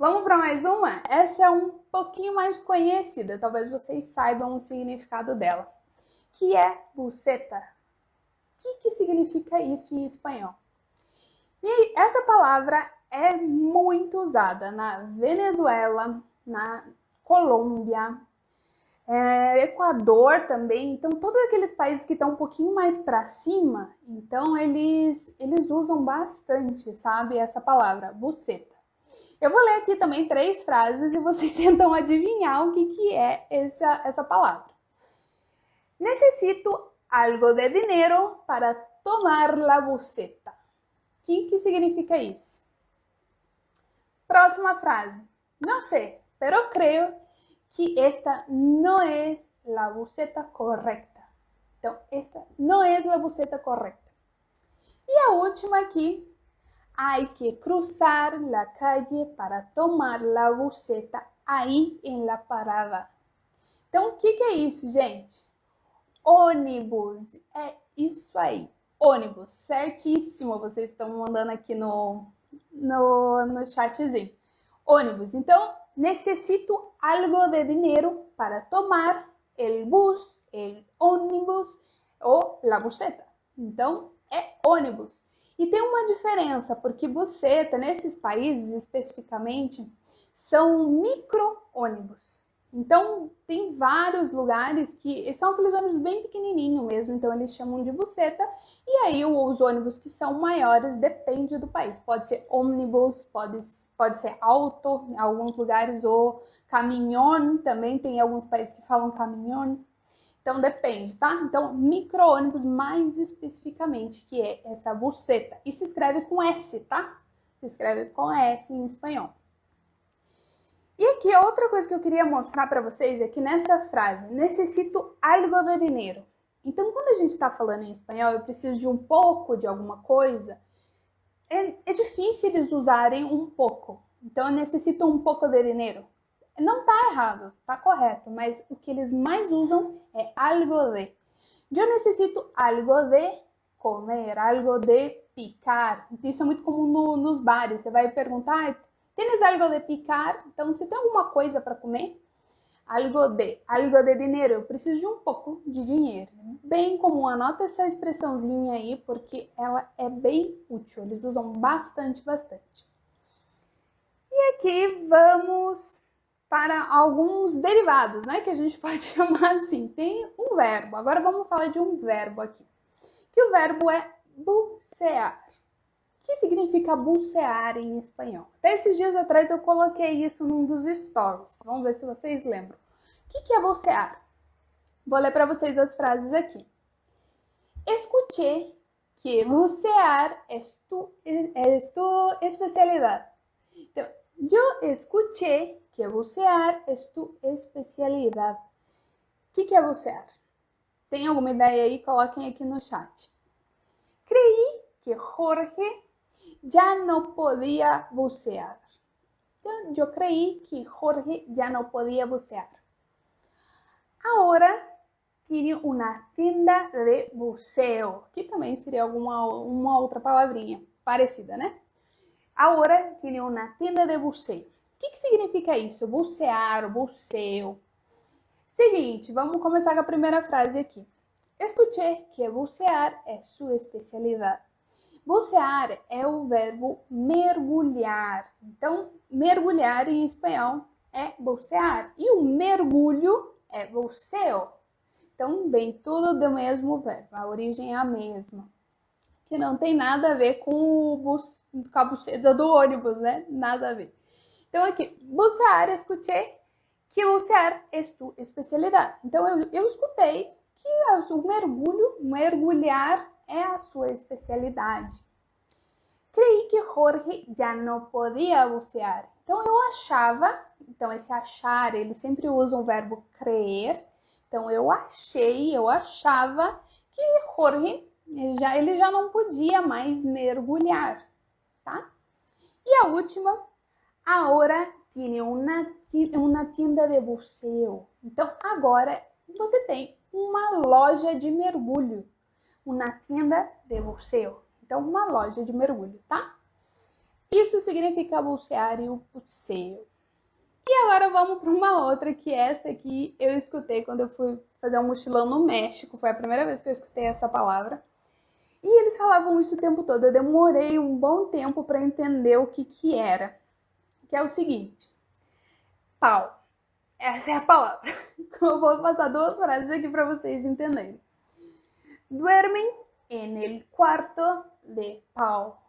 Vamos para mais uma? Essa é um pouquinho mais conhecida, talvez vocês saibam o significado dela, que é buceta. O que significa isso em espanhol? E essa palavra é muito usada na Venezuela, na Colômbia, Equador também. Então, todos aqueles países que estão um pouquinho mais para cima, então eles usam bastante, sabe, essa palavra, buceta. Eu vou ler aqui também 3 frases e vocês tentam adivinhar o que é essa palavra. Necesito algo de dinero para tomar la buceta. O que significa isso? Próxima frase. Não sei, pero creo que esta não é a buceta correta. Então, esta não é a buceta correta. E a última aqui. Hay que cruzar la calle para tomar la buceta aí en la parada. Então, o que é isso, gente? Ônibus. É isso aí. Ônibus. Certíssimo. Vocês estão mandando aqui no chatzinho. Ônibus. Então, necesito algo de dinero para tomar el bus, el ônibus ou la buceta. Então, é ônibus. E tem uma diferença, porque buceta, nesses países especificamente, são micro-ônibus. Então, tem vários lugares que são aqueles ônibus bem pequenininhos mesmo, então eles chamam de buceta. E aí os ônibus que são maiores depende do país. Pode ser ônibus, pode ser auto em alguns lugares, ou caminhão também, tem alguns países que falam caminhão. Então, depende, tá? Então, micro-ônibus mais especificamente, que é essa buceta. E se escreve com S, tá? Se escreve com S em espanhol. E aqui, outra coisa que eu queria mostrar para vocês é que nessa frase, necesito algo de dinero. Então, quando a gente está falando em espanhol, eu preciso de um pouco de alguma coisa, é difícil eles usarem um pouco. Então, eu necessito um pouco de dinero. Não tá errado, tá correto, mas o que eles mais usam é algo de. Eu necessito algo de comer, algo de picar. Isso é muito comum nos bares. Você vai perguntar, tens algo de picar? Então, você tem alguma coisa para comer? Algo de dinheiro. Eu preciso de um pouco de dinheiro. Bem comum, anota essa expressãozinha aí, porque ela é bem útil. Eles usam bastante. E aqui vamos para alguns derivados, né, que a gente pode chamar assim. Tem um verbo, agora vamos falar de um verbo aqui, que o verbo é bucear. O que significa bucear em espanhol? Até esses dias atrás eu coloquei isso num dos stories, vamos ver se vocês lembram. O que é bucear? Vou ler para vocês as frases aqui. Escuché que bucear es tu especialidade. Então, eu escuché que bucear es tu especialidade. O que é bucear? Tem alguma ideia aí? Coloquem aqui no chat. Creí que Jorge já não podia bucear. Então, eu creí que Jorge já não podia bucear. Agora tiene uma tienda de buceo, que também seria uma outra palavrinha parecida, né? Agora tiene uma tienda de buceo. O que significa isso? Bucear, buceo. Seguinte, vamos começar com a primeira frase aqui. Escuché que bucear é sua especialidade. Bucear é o verbo mergulhar. Então, mergulhar em espanhol é bucear. E o mergulho é buceo. Então, vem tudo do mesmo verbo. A origem é a mesma. Que não tem nada a ver com a buceta do ônibus, né? Nada a ver. Então, aqui, bucear, escutei que bucear é tua especialidade. Então, eu escutei que o mergulhar é a sua especialidade. Creí que Jorge já não podia bucear. Então, eu achava, então esse achar, ele sempre usa o verbo crer. Então, eu achava que Jorge, ele já não podia mais mergulhar, tá? E a última, agora tiene uma tienda de buceo. Então, agora você tem uma loja de mergulho. Uma tienda de buceo. Então, uma loja de mergulho, tá? Isso significa bucear e o buceio. E agora vamos para uma outra, que essa aqui eu escutei quando eu fui fazer um mochilão no México. Foi a primeira vez que eu escutei essa palavra. E eles falavam isso o tempo todo. Eu demorei um bom tempo para entender o que era. Que é o seguinte. Pau. Essa é a palavra. Eu vou passar duas frases aqui para vocês entenderem. Duermen en el cuarto de Pau.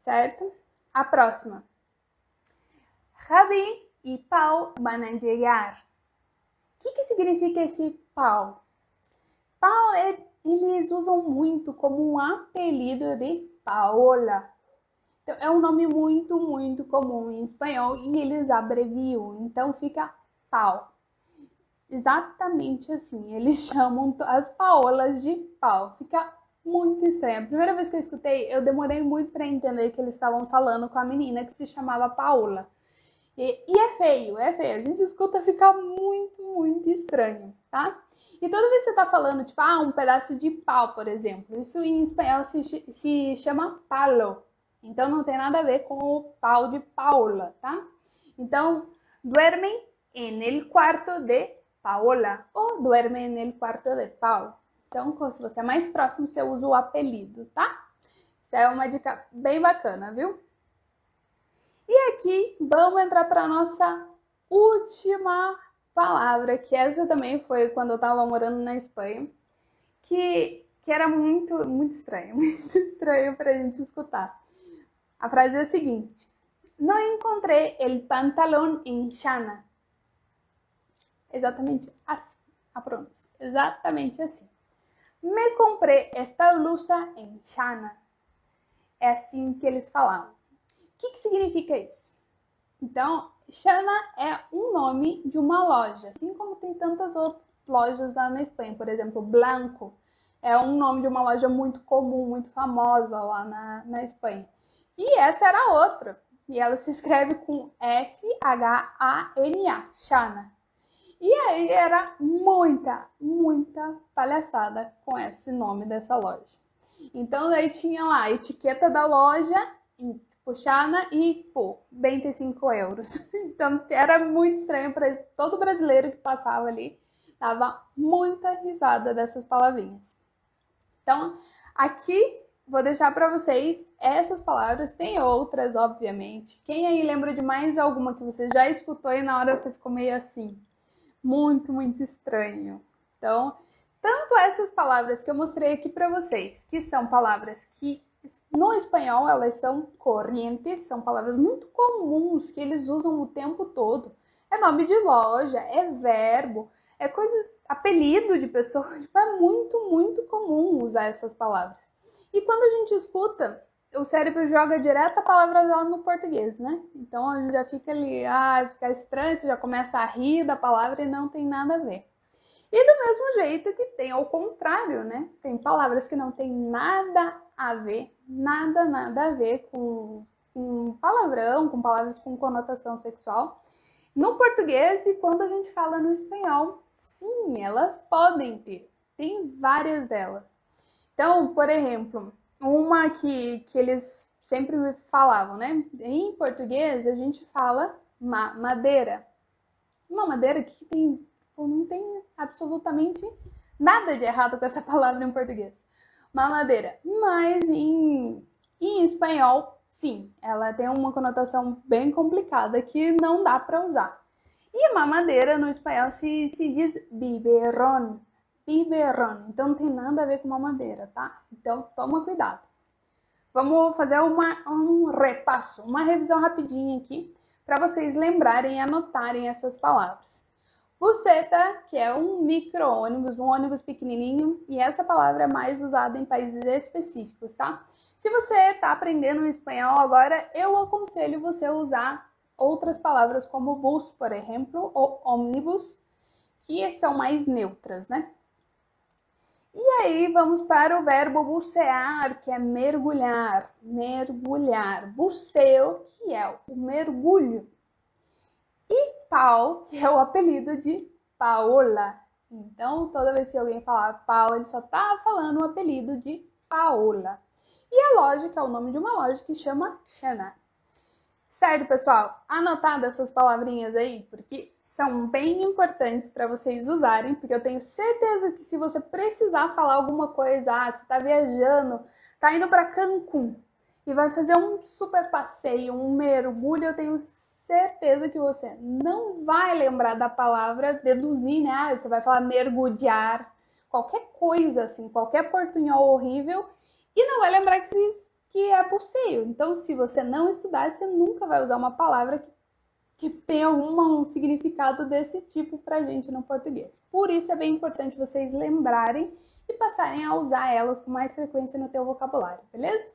Certo? A próxima. Javi e Pau van a llegar. O que significa esse Pau? Pau eles usam muito como um apelido de Paola. Então, é um nome muito, muito comum em espanhol e eles abreviam. Então, fica Pau. Exatamente assim. Eles chamam as Paolas de Pau. Fica muito estranho. A primeira vez que eu escutei, eu demorei muito para entender que eles estavam falando com a menina que se chamava Paola. E é feio, é feio. A gente escuta ficar muito, muito estranho, tá? E toda vez que você tá falando, tipo, um pedaço de pau, por exemplo, isso em espanhol se chama palo. Então não tem nada a ver com o pau de Paola, tá? Então, duermen en el cuarto de Paola ou duermen en el cuarto de Pau. Então, se você é mais próximo, você usa o apelido, tá? Isso é uma dica bem bacana, viu? E aqui vamos entrar para a nossa última palavra, que essa também foi quando eu estava morando na Espanha, que era muito, muito estranho, muito estranho para a gente escutar. A frase é a seguinte: não encontrei el pantalón en Xana. Exatamente assim, a pronúncia, exatamente assim. Me comprei esta blusa en Xana. É assim que eles falavam. O que significa isso? Então, Xana é um nome de uma loja, assim como tem tantas outras lojas lá na Espanha. Por exemplo, Blanco é um nome de uma loja muito comum, muito famosa lá na Espanha. E essa era outra, e ela se escreve com S-H-A-N-A, Xana. E aí era muita, muita palhaçada com esse nome dessa loja. Então, daí tinha lá a etiqueta da loja, Xana e, 25 euros. Então, era muito estranho para todo brasileiro que passava ali. Dava muita risada dessas palavrinhas. Então, aqui vou deixar para vocês essas palavras. Tem outras, obviamente. Quem aí lembra de mais alguma que você já escutou e na hora você ficou meio assim? Muito, muito estranho. Então, tanto essas palavras que eu mostrei aqui para vocês, que são palavras que no espanhol elas são corrientes, são palavras muito comuns que eles usam o tempo todo. É nome de loja, é verbo, é coisas, apelido de pessoa, tipo, é muito, muito comum usar essas palavras. E quando a gente escuta, o cérebro joga direto a palavra lá no português, né? Então a gente já fica ali, fica estranho, você já começa a rir da palavra e não tem nada a ver. E do mesmo jeito que tem ao contrário, né? Tem palavras que não tem nada a ver, nada a ver com palavrão, com palavras com conotação sexual. No português e quando a gente fala no espanhol, sim, elas podem ter. Tem várias delas. Então, por exemplo, uma que eles sempre me falavam, né? Em português a gente fala madeira. Uma madeira que tem, não tem absolutamente nada de errado com essa palavra em português. Mamadeira. Mas em espanhol, sim, ela tem uma conotação bem complicada que não dá para usar. E mamadeira no espanhol se diz biberón. Biberón. Então não tem nada a ver com mamadeira, tá? Então toma cuidado. Vamos fazer um repasso, uma revisão rapidinha aqui para vocês lembrarem e anotarem essas palavras. Buceta, que é um micro-ônibus, um ônibus pequenininho, e essa palavra é mais usada em países específicos, tá? Se você está aprendendo espanhol agora, eu aconselho você a usar outras palavras como bus, por exemplo, ou ônibus, que são mais neutras, né? E aí vamos para o verbo bucear, que é mergulhar, mergulhar. Buceo, que é o mergulho. E Pau, que é o apelido de Paola. Então, toda vez que alguém falar Pau, ele só tá falando o apelido de Paola. E a lógica é o nome de uma loja que chama Shana. Certo, pessoal? Anotado essas palavrinhas aí, porque são bem importantes para vocês usarem, porque eu tenho certeza que se você precisar falar alguma coisa, você está viajando, está indo para Cancún e vai fazer um super passeio, um mergulho, eu tenho certeza que você não vai lembrar da palavra deduzir, né? Você vai falar mergulhar, qualquer coisa assim, qualquer portunhol horrível, e não vai lembrar que é passeio. Então, se você não estudar, você nunca vai usar uma palavra que tem algum significado desse tipo pra gente no português. Por isso é bem importante vocês lembrarem e passarem a usar elas com mais frequência no teu vocabulário, beleza?